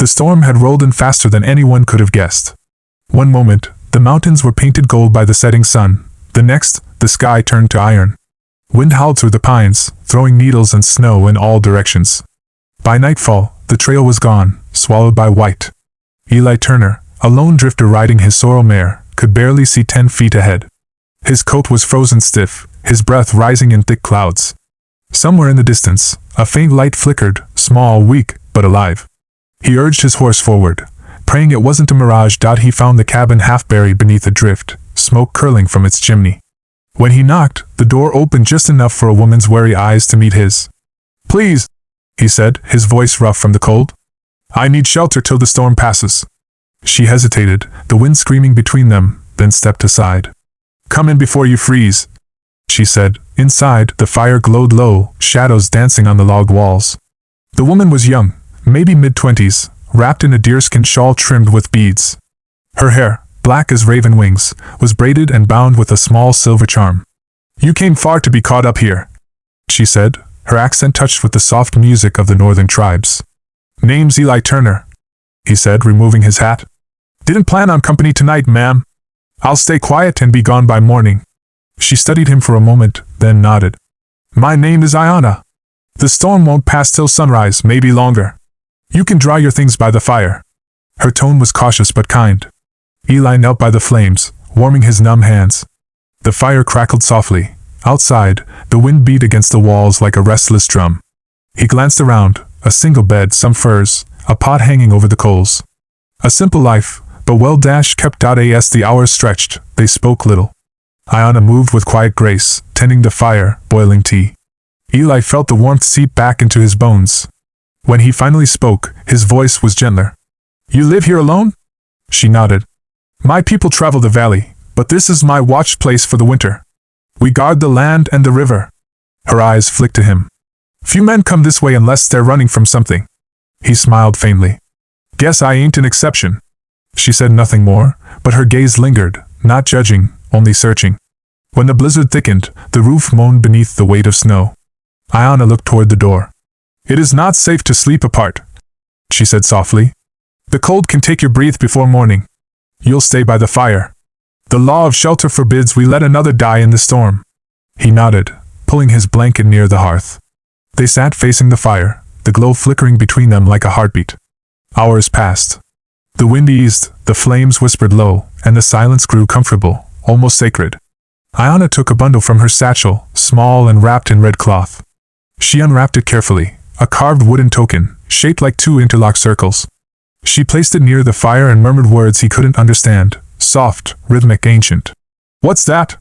The storm had rolled in faster than anyone could have guessed. One moment, the mountains were painted gold by the setting sun. The next, the sky turned to iron. Wind howled through the pines, throwing needles and snow in all directions. By nightfall, the trail was gone, swallowed by white. Eli Turner, a lone drifter riding his sorrel mare, could barely see 10 feet ahead. His coat was frozen stiff, his breath rising in thick clouds. Somewhere in the distance, a faint light flickered, small, weak, but alive. He urged his horse forward, praying it wasn't a mirage. He found the cabin half buried beneath a drift, smoke curling from its chimney. When he knocked, the door opened just enough for a woman's wary eyes to meet his. "Please," he said, his voice rough from the cold. "I need shelter till the storm passes." She hesitated, the wind screaming between them, then stepped aside. "Come in before you freeze," she said. Inside, the fire glowed low, shadows dancing on the log walls. The woman was young, maybe mid-20s, wrapped in a deerskin shawl trimmed with beads. Her hair, black as raven wings, was braided and bound with a small silver charm. "You came far to be caught up here," she said, her accent touched with the soft music of the northern tribes. "Name's Eli Turner," he said, removing his hat. "Didn't plan on company tonight, ma'am. I'll stay quiet and be gone by morning." She studied him for a moment, then nodded. "My name is Ayanna. The storm won't pass till sunrise, maybe longer. You can dry your things by the fire." Her tone was cautious but kind. Eli knelt by the flames, warming his numb hands. The fire crackled softly. Outside, the wind beat against the walls like a restless drum. He glanced around, a single bed, some furs, a pot hanging over the coals. A simple life, but well-kept. As the hours stretched, they spoke little. Ayanna moved with quiet grace, tending the fire, boiling tea. Eli felt the warmth seep back into his bones. When he finally spoke, his voice was gentler. "You live here alone?" She nodded. "My people travel the valley, but this is my watched place for the winter. We guard the land and the river." Her eyes flicked to him. "Few men come this way unless they're running from something." He smiled faintly. "Guess I ain't an exception." She said nothing more, but her gaze lingered, not judging, only searching. When the blizzard thickened, the roof moaned beneath the weight of snow. Ayanna looked toward the door. "It is not safe to sleep apart," she said softly. "The cold can take your breath before morning. You'll stay by the fire. The law of shelter forbids we let another die in the storm." He nodded, pulling his blanket near the hearth. They sat facing the fire, the glow flickering between them like a heartbeat. Hours passed. The wind eased, the flames whispered low, and the silence grew comfortable, almost sacred. Ayanna took a bundle from her satchel, small and wrapped in red cloth. She unwrapped it carefully, a carved wooden token, shaped like 2 interlocked circles. She placed it near the fire and murmured words he couldn't understand, soft, rhythmic, ancient. "What's that?"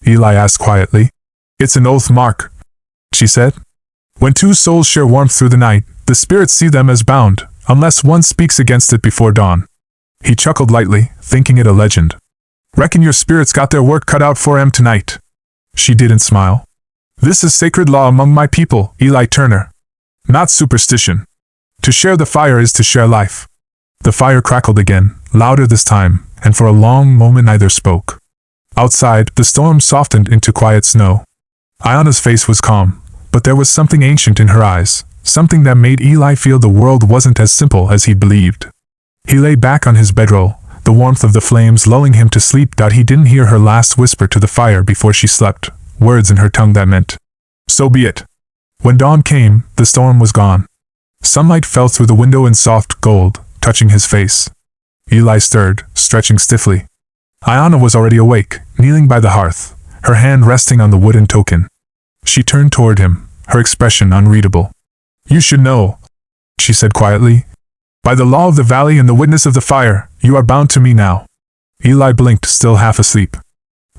Eli asked quietly. "It's an oath mark," she said. "When 2 souls share warmth through the night, the spirits see them as bound, unless one speaks against it before dawn." He chuckled lightly, thinking it a legend. "Reckon your spirits got their work cut out for 'em tonight." She didn't smile. "This is sacred law among my people, Eli Turner. Not superstition. To share the fire is to share life." The fire crackled again, louder this time, and for a long moment neither spoke. Outside, the storm softened into quiet snow. Ayanna's face was calm, but there was something ancient in her eyes, something that made Eli feel the world wasn't as simple as he'd believed. He lay back on his bedroll, the warmth of the flames lulling him to sleep. He didn't hear her last whisper to the fire before she slept, words in her tongue that meant, "So be it." When dawn came, the storm was gone. Sunlight fell through the window in soft gold, touching his face. Eli stirred, stretching stiffly. Ayanna was already awake, kneeling by the hearth, her hand resting on the wooden token. She turned toward him, her expression unreadable. "You should know," she said quietly. "By the law of the valley and the witness of the fire, you are bound to me now." Eli blinked, still half asleep.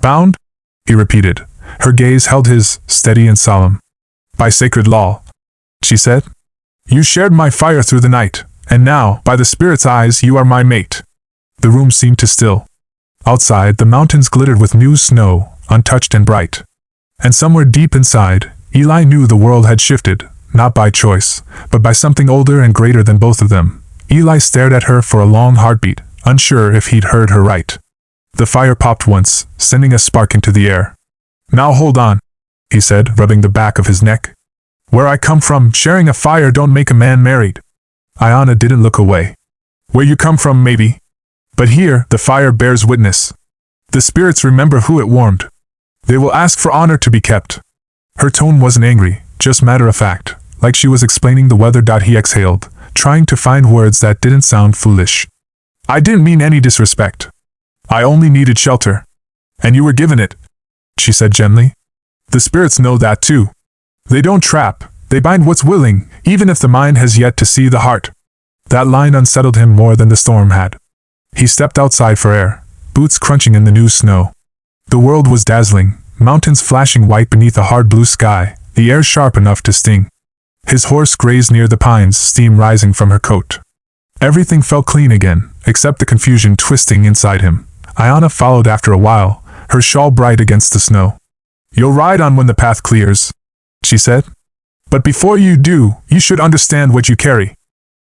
"Bound?" he repeated. Her gaze held his, steady and solemn. "By sacred law," she said. "You shared my fire through the night, and now, by the spirit's eyes, you are my mate." The room seemed to still. Outside, the mountains glittered with new snow, untouched and bright. And somewhere deep inside, Eli knew the world had shifted, not by choice, but by something older and greater than both of them. Eli stared at her for a long heartbeat, unsure if he'd heard her right. The fire popped once, sending a spark into the air. "Now hold on," he said, rubbing the back of his neck. "Where I come from, sharing a fire don't make a man married." Ayanna didn't look away. Where you come from, maybe. But here, the fire bears witness. The spirits remember who it warmed. They will ask for honor to be kept. Her tone wasn't angry, just matter of fact, like she was explaining the weather. He exhaled, trying to find words that didn't sound foolish. I didn't mean any disrespect. I only needed shelter. And you were given it, she said gently. The spirits know that too. They don't trap, they bind what's willing, even if the mind has yet to see the heart. That line unsettled him more than the storm had. He stepped outside for air, boots crunching in the new snow. The world was dazzling, mountains flashing white beneath a hard blue sky, the air sharp enough to sting. His horse grazed near the pines, steam rising from her coat. Everything felt clean again, except the confusion twisting inside him. Ayana followed after a while, her shawl bright against the snow. You'll ride on when the path clears, she said. But before you do, you should understand what you carry.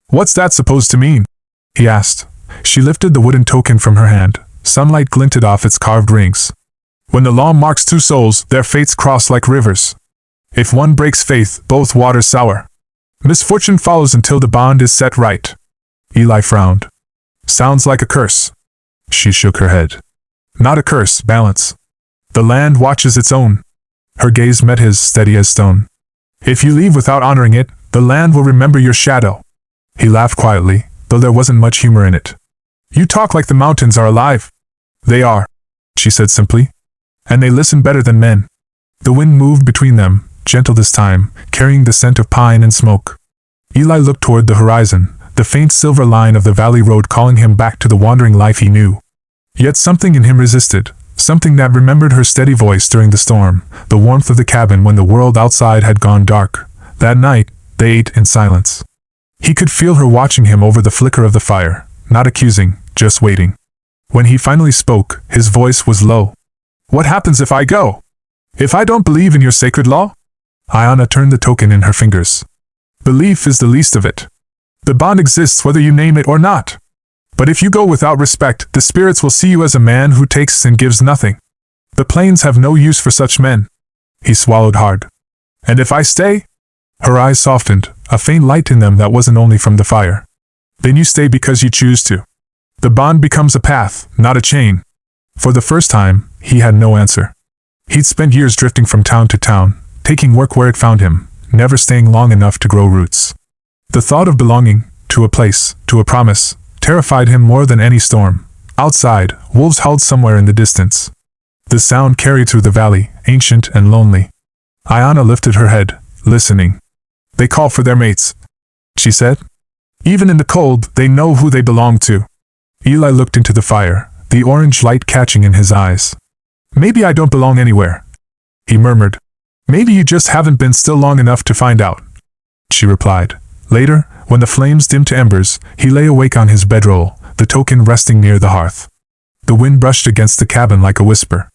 What's that supposed to mean? He asked. She lifted the wooden token from her hand. Sunlight glinted off its carved rings. When the law marks two souls, their fates cross like rivers. If one breaks faith, both waters sour. Misfortune follows until the bond is set right. Eli frowned. Sounds like a curse. She shook her head. Not a curse, balance. The land watches its own. Her gaze met his, steady as stone. If you leave without honoring it, the land will remember your shadow. He laughed quietly, though there wasn't much humor in it. You talk like the mountains are alive. They are, she said simply. And they listen better than men. The wind moved between them, gentle this time, carrying the scent of pine and smoke. Eli looked toward the horizon, the faint silver line of the valley road calling him back to the wandering life he knew. Yet something in him resisted, something that remembered her steady voice during the storm, the warmth of the cabin when the world outside had gone dark. That night, they ate in silence. He could feel her watching him over the flicker of the fire, not accusing, just waiting. When he finally spoke, his voice was low. What happens if I go? If I don't believe in your sacred law? Ayana turned the token in her fingers. Belief is the least of it. The bond exists whether you name it or not. But if you go without respect, the spirits will see you as a man who takes and gives nothing. The plains have no use for such men. He swallowed hard. And if I stay? Her eyes softened, a faint light in them that wasn't only from the fire. Then you stay because you choose to. The bond becomes a path, not a chain. For the first time, he had no answer. He'd spent years drifting from town to town, taking work where it found him, never staying long enough to grow roots. The thought of belonging, to a place, to a promise, terrified him more than any storm. Outside, wolves howled somewhere in the distance. The sound carried through the valley, ancient and lonely. Ayana lifted her head, listening. They call for their mates, she said. Even in the cold, they know who they belong to. Eli looked into the fire, the orange light catching in his eyes. Maybe I don't belong anywhere, he murmured. Maybe you just haven't been still long enough to find out, she replied. Later, when the flames dimmed to embers, he lay awake on his bedroll, the token resting near the hearth. The wind brushed against the cabin like a whisper.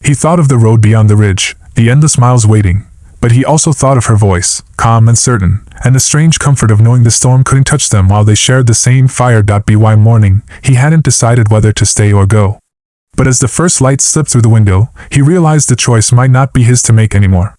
He thought of the road beyond the ridge, the endless miles waiting, but he also thought of her voice, calm and certain, and the strange comfort of knowing the storm couldn't touch them while they shared the same fire. By morning, he hadn't decided whether to stay or go. But as the first light slipped through the window, he realized the choice might not be his to make anymore.